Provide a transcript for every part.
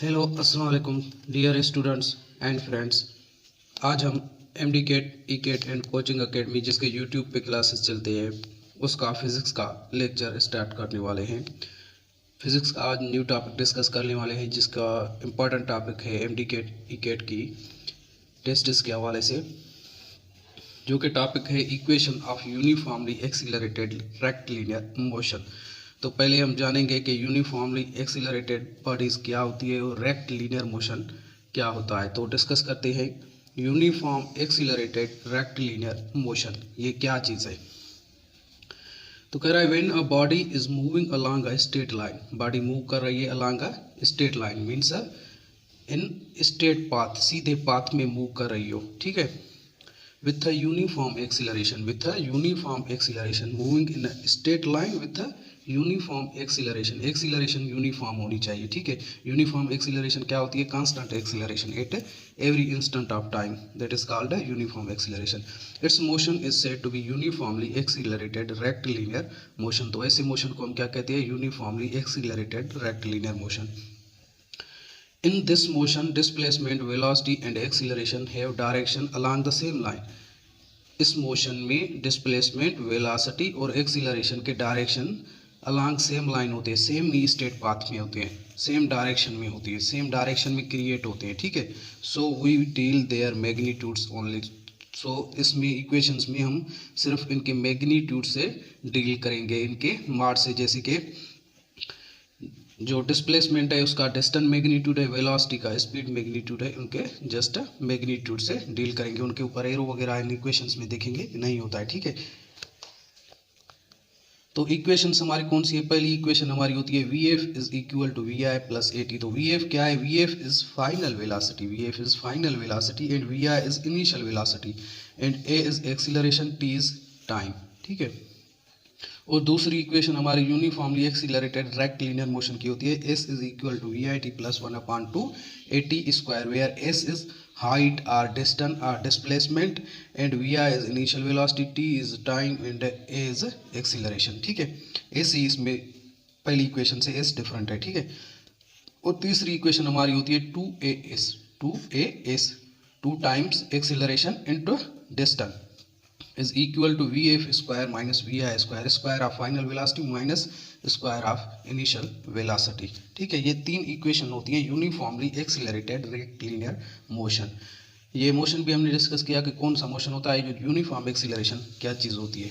Hello अस्सलाम वालेकुम dear students and friends. आज हम MD cat E cat and coaching academy जिसके यूट्यूब पे क्लासेस चलते हैं उसका फिज़िक्स का लेक्चर स्टार्ट करने वाले हैं। फिज़िक्स का आज न्यू टॉपिक डिस्कस करने वाले हैं जिसका इम्पोर्टेंट टॉपिक है एमडी केट ई केट की टेस्ट्स के हवाले से, जो कि टॉपिक है equation of uniformly accelerated rectilinear motion. तो पहले हम जानेंगे कि यूनिफॉर्मली एक्सीलरेटेड बॉडीज़ क्या होती है और रेक्टिलिनियर मोशन क्या होता है। तो डिस्कस करते हैं यूनिफॉर्म एक्सीलरेटेड रेक्टिलिनियर मोशन, ये क्या चीज़ है। तो कह रहा है when a body is moving along a straight line, body move कर रही है along a straight line means in straight path, सीधे पाथ में मूव कर रही हो, ठीक है, with a uniform acceleration moving in a straight line with a uniform acceleration uniform होनी चाहिए, ठीक है। यूनिफॉर्म एक्सीलरेशन क्या होती है? Constant acceleration at every instant of time, that is called uniform acceleration. Its motion is said to be uniformly accelerated rectilinear motion. तो ऐसे motion को हम क्या कहते हैं? Uniformly accelerated rectilinear motion. In this motion, displacement, velocity and acceleration have direction along the same line. इस motion में displacement, velocity और एक्सीलरेशन के डायरेक्शन अलॉन्ग सेम लाइन होते हैं, सेम ही स्ट्रेट पाथ में होते हैं, सेम डायरेक्शन में होती है, सेम डायरेक्शन में क्रिएट होते हैं, ठीक है। So we deal their magnitudes only. So इसमें इक्वेशंस में हम सिर्फ इनके मैग्नीट्यूड से डील करेंगे, इनके माड से, जैसे कि जो डिस्प्लेसमेंट है उसका डिस्टेंट मैग्नीट्यूड है, वेलोसिटी का स्पीड मैग्नीट्यूड है, उनके जस्ट मैग्नीट्यूड से डील करेंगे। उनके ऊपर एरो वगैरह इन इक्वेशंस में देखेंगे नहीं होता है, ठीक है। तो इक्वेशंस हमारी कौन सी है? पहली इक्वेशन हमारी होती है we F is equal to we I plus A T. तो वी एफ क्या है? We F is final velocity, V F is final velocity and V I is initial velocity and A is acceleration, T is time, ठीक है। और दूसरी equation हमारी uniformly accelerated rectilinear motion की होती है S is equal to we I T plus 1/2 A T square, where S is height or distance or displacement and V I is initial velocity, T is time and A is acceleration, ठीक है। S ही इसमें पहली equation से S different है, ठीक है। और तीसरी इक्वेशन हमारी होती है 2as 2 times acceleration into distance is equal to vf square minus vi square, square of final velocity minus square of initial velocity, ठीक है। ये तीन इक्वेशन होती हैं यूनिफॉर्मली एक्सीलरेटेड रेक्टिलिनियर मोशन। ये मोशन भी हमने डिस्कस किया कि कौन सा मोशन होता है, यूनिफॉर्म एक्सीलरेशन क्या चीज़ होती है।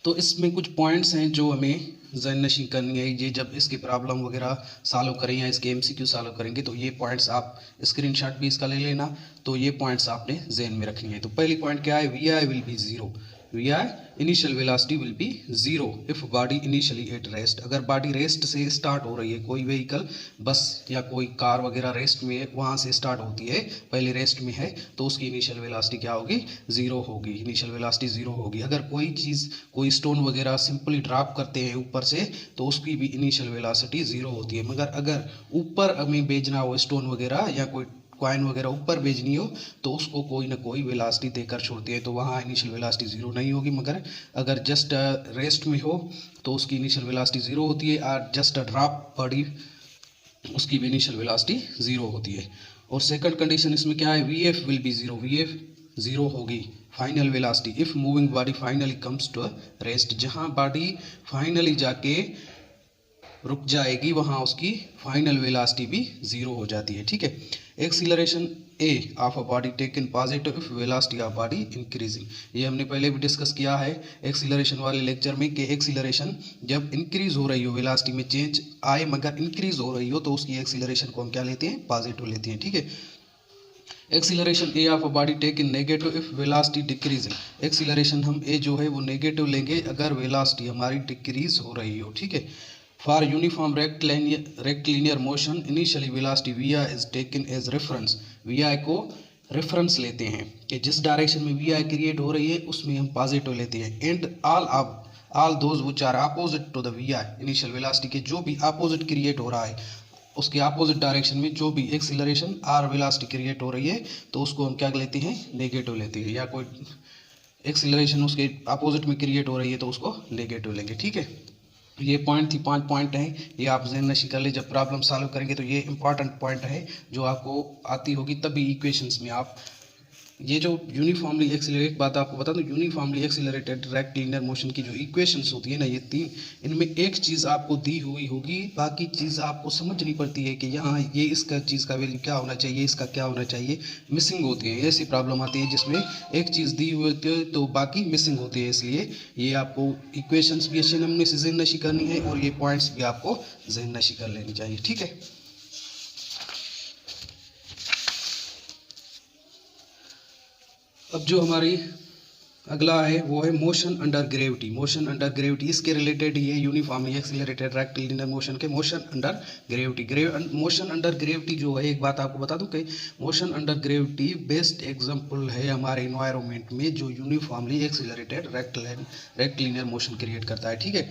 तो इसमें कुछ पॉइंट्स हैं जो हमें ज़हननशीं करनी है। ये जब इसकी प्रॉब्लम वगैरह सॉल्व करें या इसके एमसीक्यू सॉल्व करेंगे तो ये पॉइंट्स आप स्क्रीनशॉट भी इसका ले लेना। तो ये पॉइंट्स आपने जहन में रखनी है। तो पहली पॉइंट क्या है? V I will be zero, V I initial velocity will be zero if body initially at rest. अगर बॉडी रेस्ट से स्टार्ट हो रही है, कोई व्हीकल बस या कोई कार वगैरह रेस्ट में है, वहाँ से स्टार्ट होती है, पहले रेस्ट में है, तो उसकी इनिशियल वेलोसिटी क्या होगी? जीरो होगी, इनिशियल वेलोसिटी जीरो होगी। अगर कोई चीज़, कोई स्टोन वगैरह सिंपली ड्रॉप करते हैं ऊपर से तो उसकी भी इनिशियल वेलोसिटी जीरो होती है। मगर अगर ऊपर हमें भेजना हो स्टोन वगैरह या कोई कॉइन वगैरह ऊपर भेजनी हो तो उसको कोई ना कोई वेलोसिटी देकर छोड़ती है, तो वहाँ इनिशियल वेलोसिटी जीरो नहीं होगी। मगर अगर जस्ट रेस्ट में हो तो उसकी इनिशियल वेलोसिटी जीरो होती है, और जस्ट ड्रॉप बॉडी उसकी भी इनिशियल वेलोसिटी जीरो होती है। और सेकंड कंडीशन इसमें क्या है? We f will be zero, v f zero होगी final velocity if moving body finally comes to rest. जहाँ बॉडी फाइनली जाके रुक जाएगी वहाँ उसकी फाइनल वेलोसिटी भी जीरो हो जाती है, ठीक है। Acceleration A of a body taken positive if velocity of body increasing. ये हमने पहले भी डिस्कस किया है एक्सीलरेशन वाले लेक्चर में कि एक्सीलरेशन जब इंक्रीज हो रही हो, वेलोसिटी में चेंज आए मगर इंक्रीज हो रही हो, तो उसकी एक्सीलरेशन को हम क्या लेते हैं? पॉजिटिव लेते हैं, ठीक है। Acceleration A of a body take in negative if velocity decreasing. Acceleration हम ए जो है वो नेगेटिव लेंगे अगर वेलोसिटी हमारी डिक्रीज हो रही हो, ठीक है। For uniform rectilinear motion initially velocity v I is taken as reference. V i को रेफरेंस लेते हैं कि जिस डायरेक्शन में वी आई क्रिएट हो रही है उसमें हम पॉजिटिव लेते हैं। And all those which are opposite to the V I, initial velocity के जो भी अपोजिट क्रिएट हो रहा है उसके अपोजिट डायरेक्शन में जो भी एक्सीलरेशन आर वेलोसिटी क्रिएट हो रही है तो उसको हम क्या लेते हैं? नेगेटिव लेते हैं। या कोई एक्सीलरेशन उसके अपोजिट में क्रिएट हो रही है तो उसको नेगेटिव लेंगे, ठीक है। ये पॉइंट थी, 5 पॉइंट हैं, ये आप ज़हन नशी कर ले। जब प्रॉब्लम सॉल्व करेंगे तो ये इंपॉर्टेंट पॉइंट है जो आपको आती होगी तभी इक्वेशंस में आप ये जो यूनिफॉर्मली एक्सीलरेट, बात आपको बता दूं, uniformly accelerated rectilinear motion की जो इक्वेशंस होती है ना, ये 3, इनमें एक चीज़ आपको दी हुई होगी, बाकी चीज़ आपको समझनी पड़ती है कि यहाँ ये इसका चीज़ का वैल्यू क्या होना चाहिए, इसका क्या होना चाहिए, मिसिंग होती है। ऐसी प्रॉब्लम आती है जिसमें एक चीज़ दी हुई होती है तो बाकी मिसिंग होती है, इसलिए ये आपको इक्वेशंस भी अच्छे नमूने से ज़हन नशी करनी है और ये पॉइंट्स भी आपको ज़हन नशी कर लेनी चाहिए, ठीक है। अब जो हमारी अगला है वो है motion under gravity. Motion under gravity इसके रिलेटेड ही है, uniformly accelerated rectilinear motion के motion under gravity. Motion under gravity जो है, एक बात आपको बता दूं कि motion under gravity best example है हमारे इन्वायरमेंट में जो uniformly accelerated rectilinear motion create करता है, ठीक है।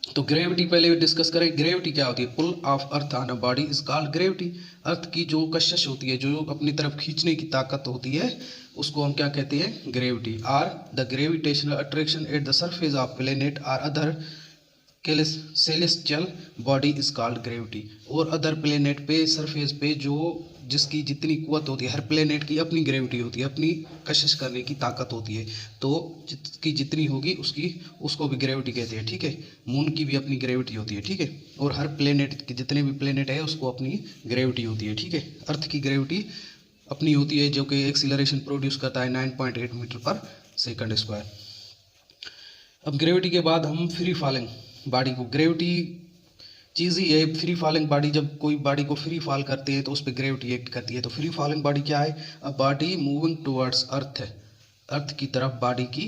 तो ग्रेविटी पहले डिस्कस करें। ग्रेविटी क्या होती है? Pull of earth on a body is called gravity. Earth की जो कशिश होती है, जो अपनी तरफ खींचने की ताकत होती है, उसको हम क्या कहते हैं? Gravity. Or the gravitational attraction at the surface of planet or other celestial body is called gravity. और अदर प्लेनेट पे, सरफेस पे जो जिसकी जितनी कुवत होती है, हर प्लेनेट की अपनी ग्रेविटी होती है, अपनी कशिश करने की ताकत होती है, तो जिसकी जितनी होगी उसको भी ग्रेविटी कहते हैं, ठीक है। मून की भी अपनी ग्रेविटी होती है, ठीक है। और हर प्लेनेट की, जितने भी प्लेनेट है, उसको अपनी ग्रेविटी होती है, ठीक है। अर्थ की ग्रेविटी अपनी होती है जो कि एक्सीलरेशन प्रोड्यूस करता है 9.8 मीटर पर सेकंड स्क्वायर। अब ग्रेविटी के बाद हम फ्री फॉलिंग बॉडी को, ग्रेविटी चीज़ ही है फ्री फॉलिंग बॉडी। जब कोई बॉडी को फ्री फॉल करते हैं तो उस पर ग्रेविटी एक्ट करती है। तो फ्री फॉलिंग बॉडी क्या है? अ बॉडी मूविंग टुवर्ड्स अर्थ है, अर्थ की तरफ बॉडी की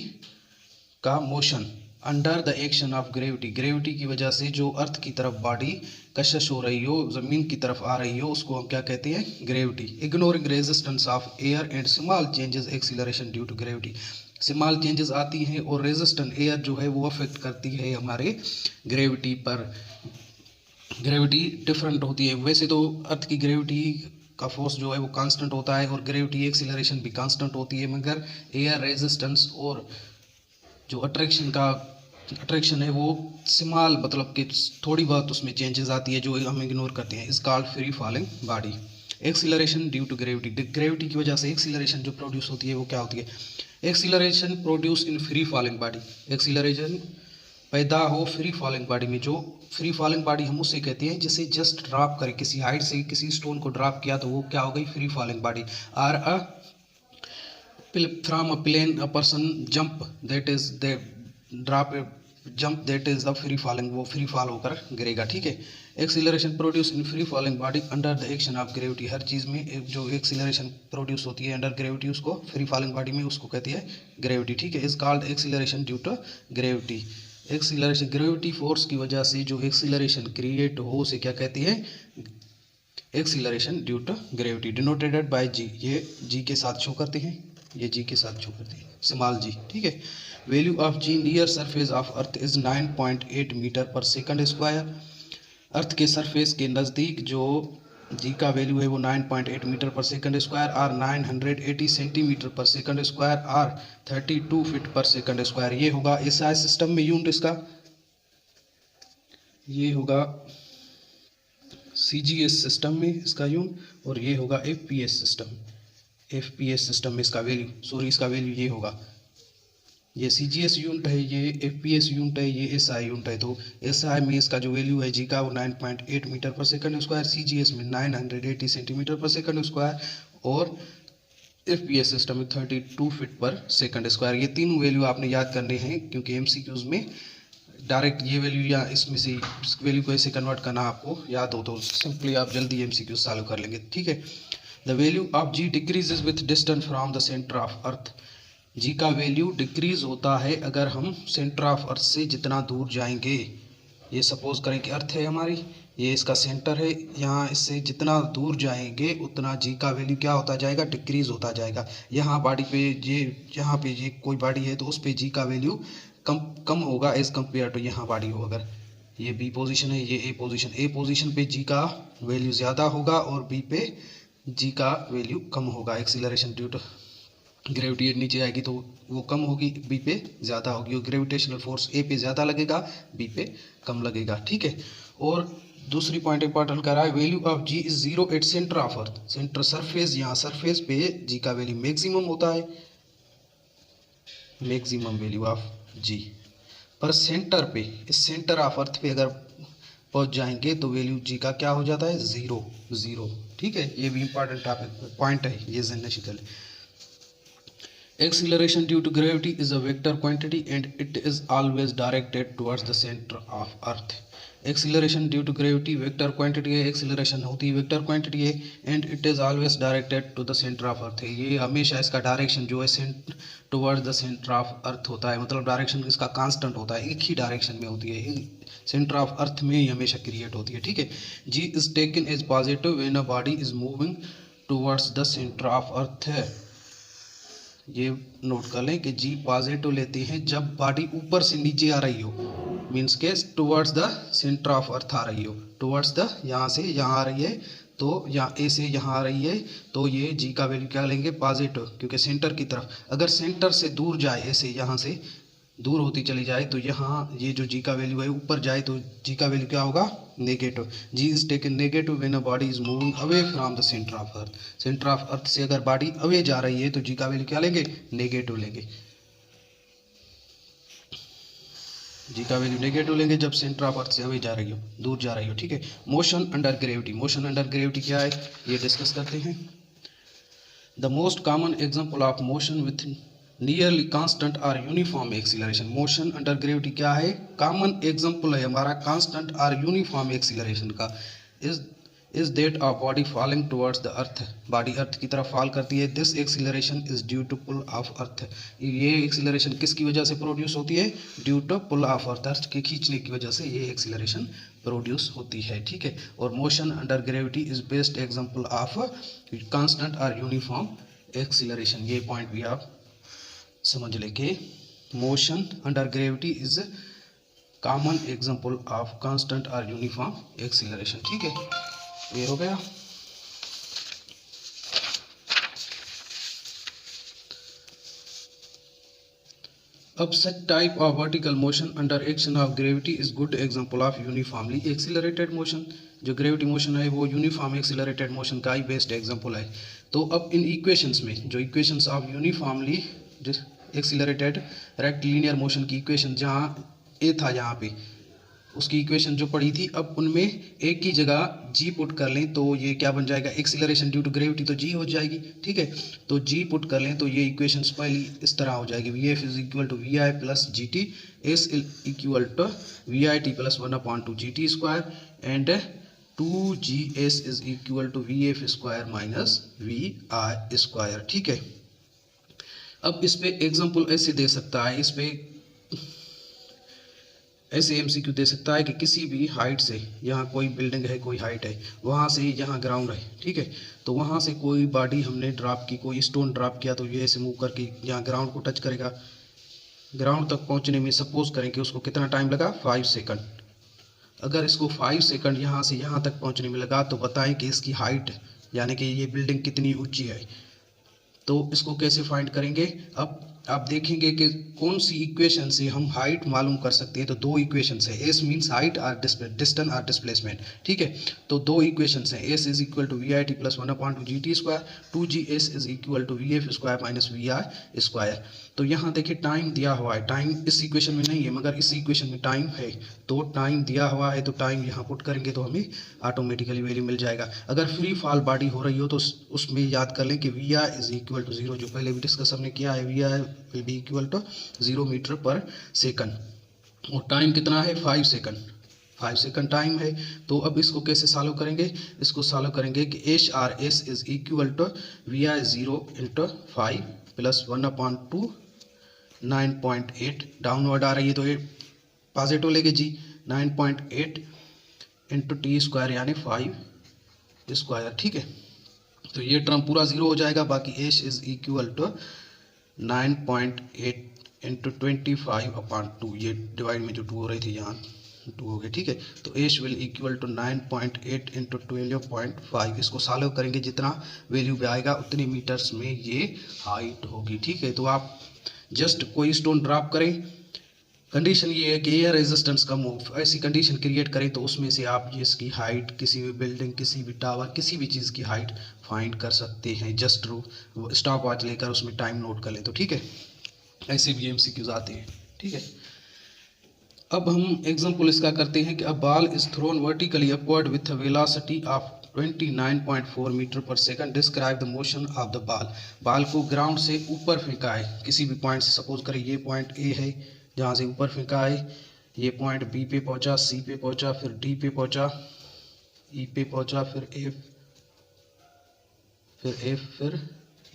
का motion under the action of gravity. Gravity की वजह से जो अर्थ की तरफ बॉडी कशिश हो रही हो, ज़मीन की तरफ आ रही हो, उसको हम क्या कहते हैं? Gravity. Ignoring resistance of air and small changes acceleration due to gravity. Small changes आती हैं और रेजिस्टेंट एयर जो है वो अफेक्ट करती है हमारे ग्रेविटी पर। ग्रेविटी डिफरेंट होती है। वैसे तो अर्थ की ग्रेविटी का फोर्स जो है वो कांस्टेंट होता है और ग्रेविटी एक्सीलरेशन भी कांस्टेंट होती है, मगर एयर रेजिस्टेंस और जो अट्रैक्शन है वो स्मॉल, मतलब कि थोड़ी बहुत उसमें चेंजेस आती है जो हम इग्नोर करते हैं। Is called free falling body. Acceleration due to gravity. Gravity की वजह से एक्सीलरेशन जो प्रोड्यूस होती है वो क्या होती है? Acceleration produce in free falling body. Acceleration पैदा हो फ्री फॉलिंग बॉडी में। जो फ्री फॉलिंग बॉडी हम उसे कहते हैं जिसे जस्ट ड्रॉप करे, किसी हाइट से किसी स्टोन को ड्रॉप किया तो वो क्या हो गई? Free falling body. Or a from a plane a person jump that is the drop jump that is the free falling, वो फ्री फॉल होकर गिरेगा, ठीक है। Acceleration produce in free falling body under the action of gravity. हर चीज़ में जो acceleration produce होती है अंडर ग्रेविटी, उसको फ्री फॉलिंग बॉडी में उसको कहती है ग्रेविटी, ठीक है। Is called acceleration due to gravity. Acceleration gravity force की वजह से जो एक्सीलरेशन क्रिएट हो उसे क्या कहती है? Acceleration due to gravity. Denoted by G. ये जी के साथ शो करते हैं, ये जी के साथ शो करते हैं, स्मॉल जी, ठीक है। Value of G near surface of earth is 9.8 metre पर सेकंड स्क्वायर। अर्थ के सरफेस के नज़दीक जो जी का वैल्यू है वो 9.8 मीटर पर सेकंड स्क्वायर और 980 सेंटीमीटर पर सेकंड स्क्वायर और 32 फीट पर सेकंड स्क्वायर। ये होगा एसआई सिस्टम में यूनिट इसका, ये होगा सीजीएस सिस्टम में इसका यूनिट, और ये होगा एफपीएस सिस्टम में इसका वैल्यू, सॉरी इसका वैल्यू ये होगा। ये सीजीएस यूनिट है, ये एफपीएस यूनिट है, ये एसआई यूनिट है। तो एसआई में इसका जो वैल्यू है जी का वो 9.8 मीटर पर सेकंड स्क्वायर, सीजीएस में 980 सेंटीमीटर पर सेकंड स्क्वायर और एफपीएस सिस्टम में 32 फीट पर सेकंड स्क्वायर। ये तीनों वैल्यू आपने याद करने हैं क्योंकि एमसीक्यूज में डायरेक्ट ये वैल्यू या इसमें से इस वैल्यू को ऐसे कन्वर्ट करना आपको याद हो तो सिंपली आप जल्दी एमसीक्यूज सॉल्व कर लेंगे, ठीक है। The value of G decreases with distance from the centre of earth. G का वैल्यू डिक्रीज होता है अगर हम सेंटर ऑफ अर्थ से जितना दूर जाएंगे। ये सपोज करें कि अर्थ है हमारी, ये इसका सेंटर है, यहाँ इससे जितना दूर जाएंगे उतना जी का वैल्यू क्या होता जाएगा? डिक्रीज होता जाएगा। यहाँ बॉडी पे यहाँ पे ये कोई बॉडी है तो उस पर जी का वैल्यू कम होगा एज कम्पेयर टू यहाँ बॉडी हो। अगर ये बी पोजीशन है, ये ए पोजीशन पे जी का वैल्यू ज़्यादा होगा और बी पे जी का वैल्यू कम होगा। एक्सीलरेशन ड्यू टू ग्रेविटी नीचे आएगी तो वो कम होगी, बी पे ज़्यादा होगी, और ग्रेविटेशनल फोर्स ए पे ज़्यादा लगेगा, बी पे कम लगेगा, ठीक है। और दूसरी पॉइंट इंपॉर्टेंट कर रहा है, value of G is 0 at centre of earth, centre surface, यहाँ सरफेस पे जी का वैल्यू मैक्सिमम होता है, मैक्सिमम वैल्यू ऑफ जी, पर सेंटर पे, इस सेंटर ऑफ अर्थ पे अगर पहुंच जाएंगे तो वैल्यू जी का क्या हो जाता है, 0 ठीक है। ये भी इंपॉर्टेंट टॉपिक पॉइंट है, ये genetical. Acceleration due to gravity is a vector quantity and it is always directed towards the center of earth. Acceleration due to gravity vector quantity है, acceleration होती है vector quantity है, and it is always directed to the center of earth है। ये हमेशा इसका direction जो है towards the center of earth होता है, मतलब डायरेक्शन इसका कांस्टेंट होता है, एक ही डायरेक्शन में होती है, सेंटर ऑफ अर्थ में ही हमेशा क्रिएट होती है, ठीक है। G is taken as positive when a body is moving towards the centre of earth है। ये नोट कर लें कि जी पॉजिटिव लेते हैं जब बॉडी ऊपर से नीचे आ रही हो, मीन्स के towards the centre of earth आ रही हो, टुवर्ड्स द, यहाँ से यहाँ आ रही है तो यहाँ ए से यहाँ आ रही है, तो ये जी का वैल्यू क्या लेंगे, पॉजिटिव, क्योंकि सेंटर की तरफ। अगर सेंटर से दूर जाए, ऐसे यहाँ से दूर होती चली जाए तो यहाँ ये जो जी का वैल्यू है ऊपर जाए तो जी का वैल्यू क्या होगा, negative. G is taken negative when a body is moving away from the centre of earth, centre of earth से अगर बॉडी अवे जा रही है तो जी का वैल्यू क्या लेंगे, नेगेटिव लेंगे, जी का वैल्यू नेगेटिव लेंगे जब सेंटर ऑफ अर्थ से अवे जा रही हो, दूर जा रही हो, ठीक है। Motion under gravity, motion under gravity क्या है ये डिस्कस करते हैं। The most common example of motion with nearly constant और uniform acceleration, motion under gravity क्या है, कॉमन एग्जांपल है हमारा कांस्टेंट और यूनिफॉर्म एक्सीलरेशन का, is that of body falling towards the earth, body earth की तरफ फॉल करती है, this acceleration is due to pull of earth, ये एक्सीलरेशन किसकी वजह से प्रोड्यूस होती है, due to pull of earth, earth के खींचने की वजह से ये एक्सीलरेशन प्रोड्यूस होती है, ठीक है। और motion under gravity is best example of constant और यूनिफॉर्म एक्सीलरेशन, ये पॉइंट भी आप समझ ले कि motion under gravity is common example of constant और यूनिफॉर्म एक्सीलरेशन, ठीक है। ये हो गया। अब such type of vertical motion under action of gravity is good example of uniformly accelerated motion, जो ग्रेविटी मोशन है वो यूनिफॉर्म एक्सीलरेटेड मोशन का ही बेस्ट एग्जांपल है। तो अब इन इक्वेशंस में जो equations of uniformly accelerated rectilinear motion की इक्वेशन जहाँ ए था यहाँ पे, उसकी इक्वेशन जो पढ़ी थी, अब उनमें एक की जगह जी पुट कर लें तो ये क्या बन जाएगा, एक्सीलरेशन ड्यू टू ग्रेविटी तो जी हो जाएगी, ठीक है। तो जी पुट कर लें तो ये इक्वेशंस पहली इस तरह हो जाएगी, V F is equal to we I plus G T, S equal to we I T plus 1/2 G T square, and 2GS is equal to V F square minus V I square, ठीक है। अब इस पे example ऐसे दे सकता है, इस पे ऐसे एमसीक्यू दे सकता है कि किसी भी हाइट से, यहाँ कोई बिल्डिंग है, कोई हाइट है, वहाँ से यहाँ ग्राउंड है, ठीक है, तो वहाँ से कोई बॉडी हमने ड्रॉप की, कोई स्टोन ड्रॉप किया तो ये ऐसे मूव करके यहाँ ग्राउंड को टच करेगा, ग्राउंड तक पहुँचने में सपोज करें कि उसको कितना टाइम लगा, 5 सेकंड। अगर इसको 5 सेकंड यहाँ से यहाँ तक पहुँचने में लगा तो बताएं कि इसकी हाइट यानी कि ये बिल्डिंग कितनी ऊँची है। तो इसको कैसे फाइंड करेंगे, अब आप देखेंगे कि कौन सी इक्वेशन से हम हाइट मालूम कर सकते हैं। तो दो इक्वेशंस है, एस मीन्स हाइट और डिस्टेंस और डिस्प्लेसमेंट, ठीक है। तो दो इक्वेशंस हैं, S is equal to we I T plus 1/2 G T square, 2GS is equal to V F square minus V I square. तो यहाँ देखिए टाइम दिया हुआ है, टाइम इस इक्वेशन में नहीं है मगर इस इक्वेशन में टाइम है, तो टाइम दिया हुआ है तो टाइम यहाँ पुट करेंगे तो हमें ऑटोमेटिकली वैल्यू मिल जाएगा। अगर फ्री फॉल बॉडी हो रही हो तो उसमें याद कर लें कि V I is equal to 0, जो पहले भी डिस्कस हमने किया है, V I will be equal to 0 metre पर सेकंड, और टाइम कितना है, 5 सेकंड, 5 सेकंड टाइम है। तो अब इसको कैसे सॉल्व करेंगे, इसको सॉल्व करेंगे कि h r s is equal to we i 0 into 5 plus 1/2 9.8, downward आ रही है तो ये पॉजिटिव लेके जी, 9.8 इंटू टी स्क्वायर यानी 5 स्क्वायर, ठीक है। तो ये टर्म पूरा 0 हो जाएगा, बाकी H is equal to 9.8 into 25/2, ये डिवाइड में जो 2 हो रही थी यहाँ 2 हो गया, ठीक है। तो h will equal to 9.8 into 12.5, इसको सॉल्व करेंगे, जितना वैल्यू पे आएगा उतने मीटर्स में ये हाइट होगी, ठीक है। तो आप जस्ट कोई स्टोन ड्रॉप करें, कंडीशन ये है कि एयर रेजिस्टेंस कम हो, ऐसी कंडीशन क्रिएट करें तो उसमें से आप इसकी हाइट, किसी भी बिल्डिंग, किसी भी टावर, किसी भी चीज़ की हाइट फाइंड कर सकते हैं। जस्ट स्टॉप वॉच लेकर उसमें टाइम नोट कर लें तो ठीक है। ऐसे भी MCQs आते हैं, ठीक है। अब हम एग्जाम्पल इसका करते हैं कि a ball is thrown vertically upward with a velocity of 29.4 metre पर second, describe the motion of the ball. Ball को ग्राउंड से ऊपर फेंका है किसी भी पॉइंट से, सपोज करें ये पॉइंट ए है जहाँ से ऊपर फेंका है, ये पॉइंट बी पे पहुँचा, सी पे पहुँचा, फिर डी पे पहुँचा, ई पे पहुँचा, फिर एफ, फिर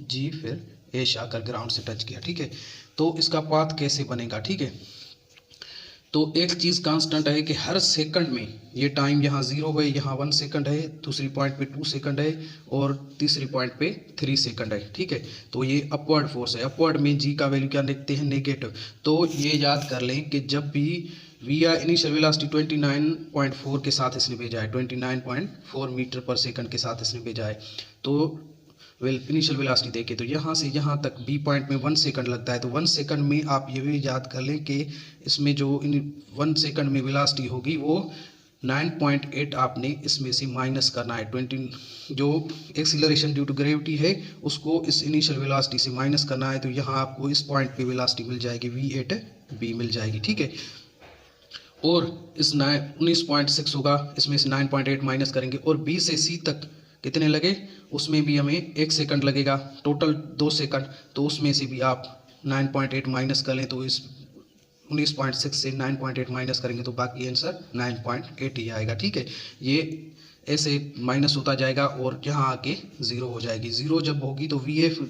जी, फिर एच आकर ग्राउंड से टच किया, ठीक है। तो इसका पाथ कैसे बनेगा, ठीक है। तो एक चीज़ कांस्टेंट है कि हर सेकंड में ये टाइम यहाँ 0 है, यहाँ 1 सेकंड है, दूसरी पॉइंट पे 2 सेकंड है और तीसरी पॉइंट पे 3 सेकंड है, ठीक है। तो ये अपवर्ड फोर्स है। अपवर्ड में जी का वैल्यू क्या देखते हैं, नेगेटिव। तो ये याद कर लें कि जब भी वी आई इनिशियल वेलोसिटी 29.4 के साथ इसने भेजा है, 29.4 मीटर पर सेकंड के साथ इसने भेजा है, तो इनिशियल वेलोसिटी देखें तो यहाँ से यहाँ तक बी पॉइंट में 1 सेकंड लगता है। तो 1 सेकंड में आप ये भी याद कर लें कि इसमें जो 1 सेकंड में वेलोसिटी होगी वो 9.8 आपने इसमें से माइनस करना है। 20 जो एक्सीलरेशन ड्यू टू ग्रेविटी है उसको इस इनिशियल वेलोसिटी से माइनस करना है। तो यहाँ आपको इस पॉइंट पे वेलोसिटी मिल जाएगी v8b मिल जाएगी, ठीक है। और इस 19.6 होगा, इसमें से 9.8 माइनस करेंगे और बी से सी तक कितने लगे, उसमें भी हमें 1 सेकंड लगेगा, टोटल 2 सेकंड। तो उसमें से भी आप 9.8 माइनस कर लें, तो इस 19.6 से 9.8 माइनस करेंगे तो बाकी आंसर 9.8 ही आएगा, ठीक है। ये ऐसे माइनस होता जाएगा और यहाँ आके 0 हो जाएगी। 0 जब होगी तो VF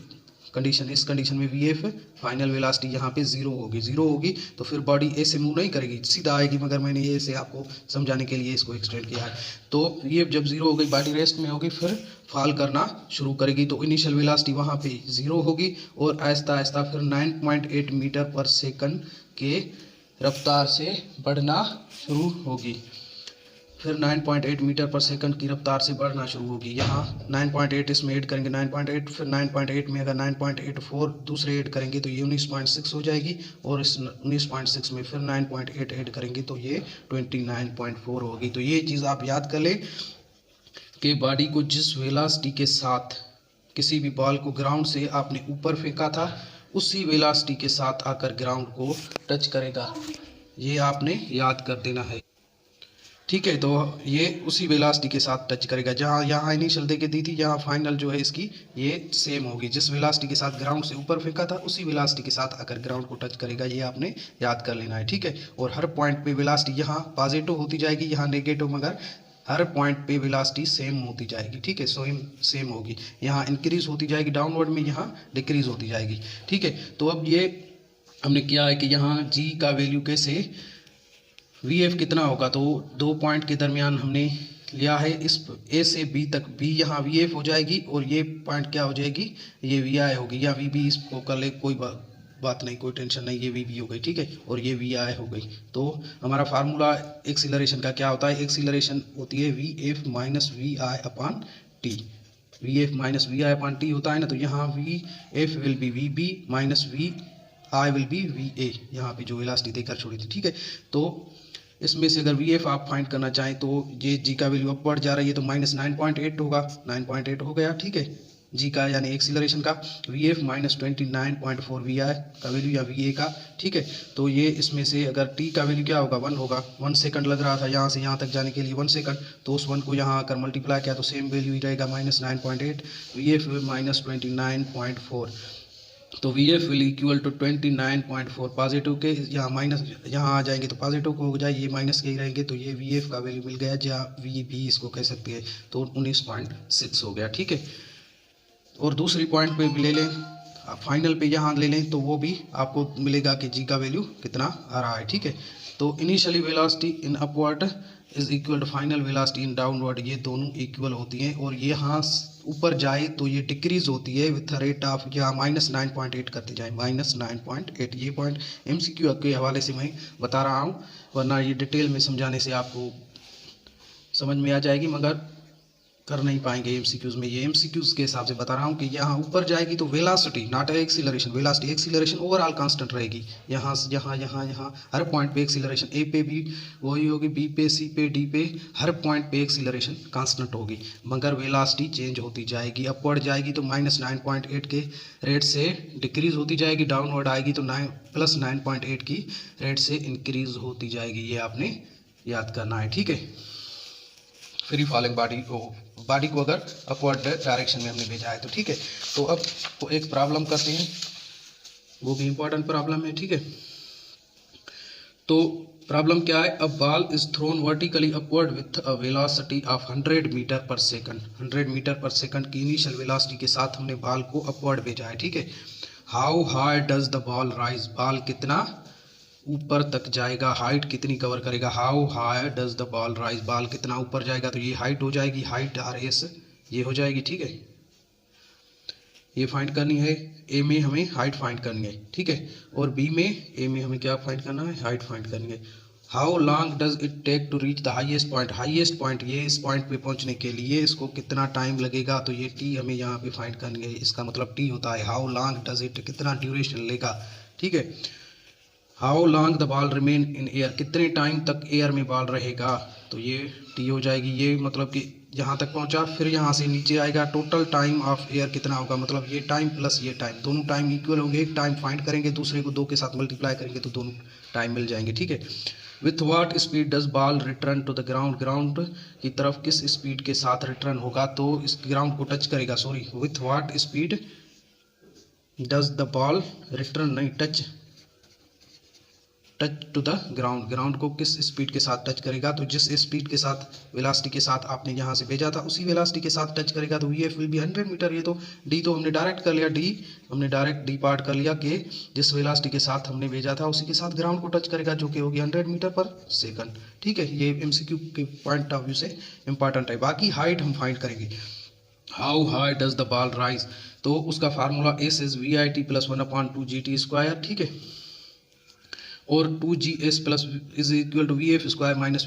कंडीशन, इस कंडीशन में VF फाइनल वेलोसिटी यहाँ पे 0 होगी। 0 होगी तो फिर बॉडी ऐसे मूव नहीं करेगी, सीधा आएगी, मगर मैंने ये ऐसे आपको समझाने के लिए इसको एक्सटेंड किया है। तो VF जब 0 हो गई, बॉडी रेस्ट में होगी, फिर फॉल करना शुरू करेगी। तो इनिशियल वेलोसिटी वहाँ पे 0 होगी और आहिस्ता आहिस्ता फिर 9.8 मीटर पर सेकंड के रफ्तार से बढ़ना शुरू होगी। फिर 9.8 मीटर पर सेकंड की रफ्तार से बढ़ना शुरू होगी। यहाँ 9.8 इसमें ऐड करेंगे, 9.8, फिर 9.8 में अगर 9.84 दूसरे ऐड करेंगे तो ये 19.6 हो जाएगी और इस 19.6 में फिर 9.8 ऐड करेंगे तो ये 29.4 होगी। तो ये चीज़ आप याद कर लें कि बॉडी को जिस वेलोसिटी के साथ किसी भी बॉल को ग्राउंड से आपने ऊपर फेंका था, उसी वेलोसिटी के साथ आकर ग्राउंड को टच करेगा। ये आपने याद कर देना है, ठीक है। तो ये उसी वेलोसिटी के साथ टच करेगा, जहाँ यहाँ इनिशियल देके दी थी, यहाँ फाइनल जो है इसकी ये सेम होगी। जिस वेलोसिटी के साथ ग्राउंड से ऊपर फेंका था उसी वेलोसिटी के साथ आकर ग्राउंड को टच करेगा, ये आपने याद कर लेना है, ठीक है। और हर पॉइंट पे वेलोसिटी यहाँ पॉजिटिव होती जाएगी, यहाँ नेगेटिव, मगर हर पॉइंट पे वेलोसिटी सेम होती जाएगी, ठीक है। सेम होगी, यहाँ इंक्रीज होती जाएगी डाउनवर्ड में, यहाँ डिक्रीज होती जाएगी, ठीक है। तो अब ये हमने किया है कि यहाँ जी का वैल्यू कैसे, VF कितना होगा, तो 2 पॉइंट के दरमियान हमने लिया है, इस A से B तक, B यहाँ VF हो जाएगी और ये पॉइंट क्या हो जाएगी, ये VI होगी, या VB इसको कर ले, कोई बात नहीं, कोई टेंशन नहीं, ये VB हो गई, ठीक है, और ये VI हो गई। तो हमारा फार्मूला एक्सीलरेशन का क्या होता है, एक्सीलरेशन होती है VF minus VI upon T। VF minus VI upon T होता है ना, तो यहाँ VF will be VB minus VI will be VA, यहाँ पे जो वेलोसिटी देकर छोड़ी थी, ठीक है। तो इसमें से अगर VF आप फाइंड करना चाहें तो ये जी का वैल्यू अपवर्ड जा रही है तो माइनस 9.8 होगा, 9.8 हो गया, ठीक है। जी का यानी एक्सीलरेशन का, VF माइनस 29.4 VI का वैल्यू या VA का, ठीक है। तो ये इसमें से अगर T का वैल्यू क्या होगा, 1 होगा, 1 सेकंड लग रहा था यहाँ से यहाँ तक जाने के लिए 1 सेकंड, तो उस 1 को यहाँ आकर मल्टीप्लाई किया तो सेम वैल्यू ही रहेगा, माइनस 9.8, VF माइनस 29.4। तो VF will equal to 29.4, positive के यहाँ माइनस यहाँ आ जाएंगे तो पॉजिटिव को हो जाए, ये माइनस के ही रहेंगे, तो ये VF का वैल्यू मिल गया, जहाँ VB इसको कह सकते हैं, तो 19.6 हो गया, ठीक है। और दूसरी पॉइंट पे भी ले लें, फाइनल पे यहाँ ले लें तो वो भी आपको मिलेगा कि जी का वैल्यू कितना आ रहा है, ठीक है। तो initially velocity in upward is equal to final velocity in downward, ये दोनों इक्वल होती हैं। और ये यहाँ ऊपर जाए तो ये डिक्रीज होती है विथ रेट ऑफ, यहाँ -9.8 करते जाए, -9.8। ये पॉइंट MCQ के हवाले से मैं बता रहा हूँ, वरना ये डिटेल में समझाने से आपको समझ में आ जाएगी, मगर कर नहीं पाएंगे MCQs में। ये MCQs के हिसाब से बता रहा हूँ कि यहाँ ऊपर जाएगी तो velocity not acceleration, velocity acceleration overall constant रहेगी। यहाँ यहाँ हर पॉइंट पे एक्सीलरेशन, A पे भी वही होगी, B पे, C पे, D पे, हर पॉइंट पे एक्सीलरेशन कांस्टेंट होगी, मगर वेलोसिटी चेंज होती जाएगी। अपवर्ड जाएगी तो -9.8 के रेट से डिक्रीज होती जाएगी, डाउनवर्ड आएगी तो +9.8 की रेट से इंक्रीज होती जाएगी। ये आपने याद करना है, ठीक है। फ्री फॉलिंग बॉडी को अगर अपवर्ड डायरेक्शन में हमने भेजा है तो ठीक है। तो अब तो एक प्रॉब्लम करते हैं, वो भी इंपॉर्टेंट प्रॉब्लम है, ठीक है। तो प्रॉब्लम क्या है, a ball is thrown vertically upward with a velocity of 100 metre पर सेकंड। 100 मीटर पर सेकंड की इनिशियल वेलोसिटी के साथ हमने बॉल को अपवर्ड भेजा है, ठीक है। How high does the ball rise, ball कितना ऊपर तक जाएगा, हाइट कितनी कवर करेगा। How high does the ball rise, ball कितना ऊपर जाएगा, तो ये हाइट हो जाएगी, हाइट RS ये हो जाएगी, ठीक है। ये फाइंड करनी है, A में हमें हाइट फाइंड करनी है, ठीक है। और B में, A में हमें क्या फाइंड करना है, हाइट फाइंड करनी है। How long does it take to reach the highest point, highest point, ये इस पॉइंट पे पहुंचने के लिए इसको कितना टाइम लगेगा, तो ये T हमें यहाँ पे फाइंड करनी है। इसका मतलब T होता है हाउ लॉन्ग डज इट, कितना ड्यूरेशन लेगा, ठीक है। How long the ball remain in air, कितने टाइम तक एयर में बॉल रहेगा, तो ये T हो जाएगी। ये मतलब कि यहाँ तक पहुँचा, फिर यहाँ से नीचे आएगा, टोटल टाइम ऑफ एयर कितना होगा, मतलब ये टाइम प्लस ये टाइम, दोनों टाइम इक्वल होंगे। एक टाइम फाइंड करेंगे, दूसरे को 2 के साथ मल्टीप्लाई करेंगे तो दोनों टाइम मिल जाएंगे, ठीक है। With what speed does ball return to the ground, ground की तरफ किस स्पीड के साथ रिटर्न होगा, तो इस ग्राउंड को टच करेगा, sorry, with what speed does the ball return, नहीं touch to the ground, ground को किस स्पीड के साथ टच करेगा, तो जिस स्पीड के साथ, वेलोसिटी के साथ आपने यहाँ से भेजा था उसी वेलोसिटी के साथ टच करेगा, तो VF विल बी 100 मीटर। ये तो D तो हमने डायरेक्ट कर लिया, हमने डायरेक्ट D पार्ट कर लिया कि जिस वेलोसिटी के साथ हमने भेजा था उसी के साथ ग्राउंड को टच करेगा, जो कि होगी 100 मीटर पर सेकंड, ठीक है। ये MCQ के पॉइंट ऑफ व्यू से इंपॉर्टेंट है। बाकी हाइट हम फाइंड करेंगे, how high does the ball rise, तो उसका formula S is VIT + 1/2GT², ठीक है। और 2GS plus is equal to VF² -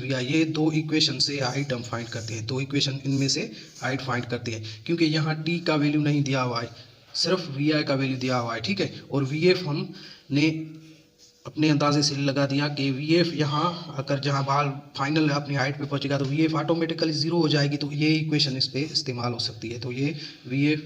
VI, ये दो इक्वेशन से हाइट हम फाइंड करते हैं, दो इक्वेशन इनमें से हाइट फाइंड करते हैं, क्योंकि यहाँ T का वैल्यू नहीं दिया हुआ है, सिर्फ VI का वैल्यू दिया हुआ है, ठीक है। और VF हमने अपने अंदाजे से लगा दिया कि VF यहाँ अगर जहाँ बॉल फाइनल अपनी हाइट पे पहुँचेगा तो VF ऑटोमेटिकली 0 हो जाएगी, तो ये इक्वेशन इस पर इस्तेमाल हो सकती है। तो ये VF,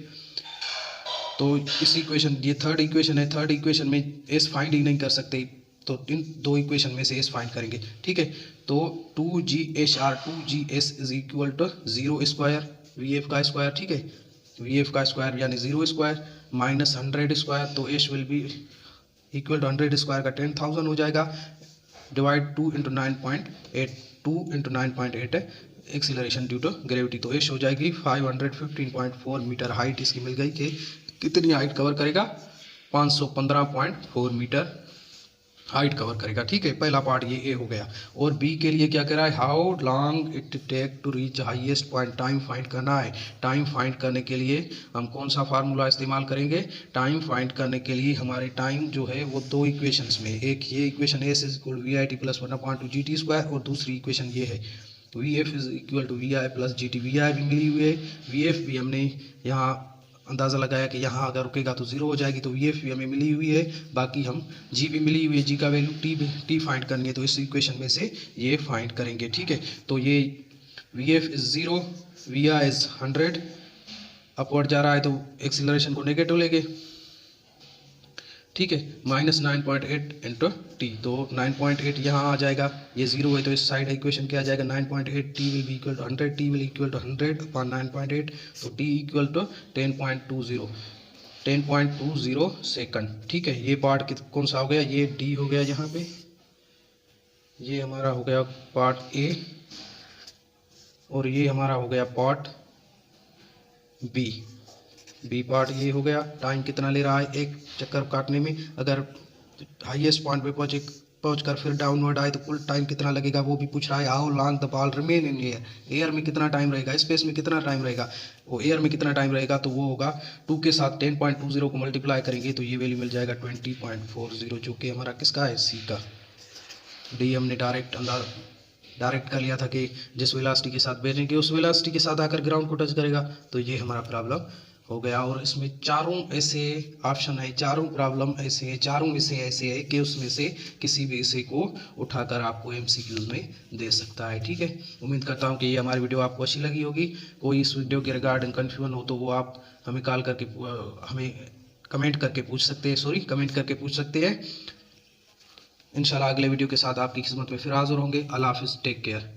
तो इस इक्वेशन, ये थर्ड इक्वेशन है, थर्ड इक्वेशन में S फाइंड ही नहीं कर सकते, तो इन दो इक्वेशन में से S फाइंड करेंगे, ठीक है। तो 2GS is equal to 0² VF का स्क्वायर, ठीक है, VF का स्क्वायर यानी 0² माइनस 100², तो S will be equal to 100² का 10,000 हो जाएगा, divide 2 × 9.8, 2 × 9.8 acceleration due to gravity, तो S हो जाएगी 515.4 मीटर। हाइट इसकी मिल गई कि कितनी हाइट कवर करेगा, 515.4 मीटर हाइट कवर करेगा, ठीक है। पहला पार्ट ये A हो गया। और B के लिए क्या कह रहा है, how long it take to reach highest point, time find करना है। टाइम फाइंड करने के लिए हम कौन सा फार्मूला इस्तेमाल करेंगे, टाइम फाइंड करने के लिए हमारे टाइम जो है वो दो इक्वेशंस में, एक ये equation S is equal VIT + 1/2GT², और दूसरी इक्वेशन ये है VF is equal to VI + GT। VI भी मिली हुई है, VF भी हमने यहाँ अंदाज़ा लगाया कि यहाँ अगर रुकेगा तो 0 हो जाएगी, तो VF भी हमें मिली हुई है। बाकी हम G भी मिली हुई है, G का वैल्यू T फाइंड करनी है, तो इस इक्वेशन में से ये फाइंड करेंगे, ठीक है। तो ये VF is 0, VI is 100, upward जा रहा है तो एक्सीलरेशन को नेगेटिव लेंगे, ठीक है, -9.8 × T, तो 9.8 यहाँ आ जाएगा, ये 0 है तो इस साइड इक्वेशन क्या आ जाएगा, 9.8, T will be equal to 100, T will equal to 100/9.8, तो T इक्वल टू 10.20 सेकंड, ठीक है। ये पार्ट कौन सा हो गया, ये D हो गया यहाँ पे, ये हमारा हो गया पार्ट A, और ये हमारा हो गया पार्ट बी पार्ट ये हो गया। टाइम कितना ले रहा है एक चक्कर काटने में, अगर हाईएस्ट पॉइंट पे पहुंचकर फिर डाउनवर्ड आए तो कुल टाइम कितना लगेगा वो भी पूछ रहा है। How long the ball remain in air, air में कितना टाइम रहेगा, स्पेस में कितना टाइम रहेगा, वो एयर में कितना टाइम रहेगा, तो वो होगा 2 के साथ 10.20 को मल्टीप्लाई करेंगे तो ये वैल्यू मिल जाएगा 20.40, जो कि हमारा किसका है, सी का। डी हमने डायरेक्ट कर लिया था कि जिस वेलोसिटी के साथ भेजेंगे उस वेलोसिटी के साथ आकर ग्राउंड को टच करेगा, तो ये हमारा प्रॉब्लम हो गया। और इसमें चारों ऐसे ऑप्शन है, चारों प्रॉब्लम ऐसे है, चारों में से ऐसे है कि उसमें से किसी भी इसे को उठाकर आपको एमसीक्यूज में दे सकता है। ठीक है, उम्मीद करता हूँ कि ये हमारी वीडियो आपको अच्छी लगी होगी। कोई इस वीडियो के रिगार्डिंग कन्फ्यूजन हो तो वो आप हमें कमेंट करके पूछ सकते हैं। इंशाल्लाह अगले वीडियो के साथ आपकी खिदमत में फिर हाजिर होंगे। अल्लाह हाफिज़, टेक केयर।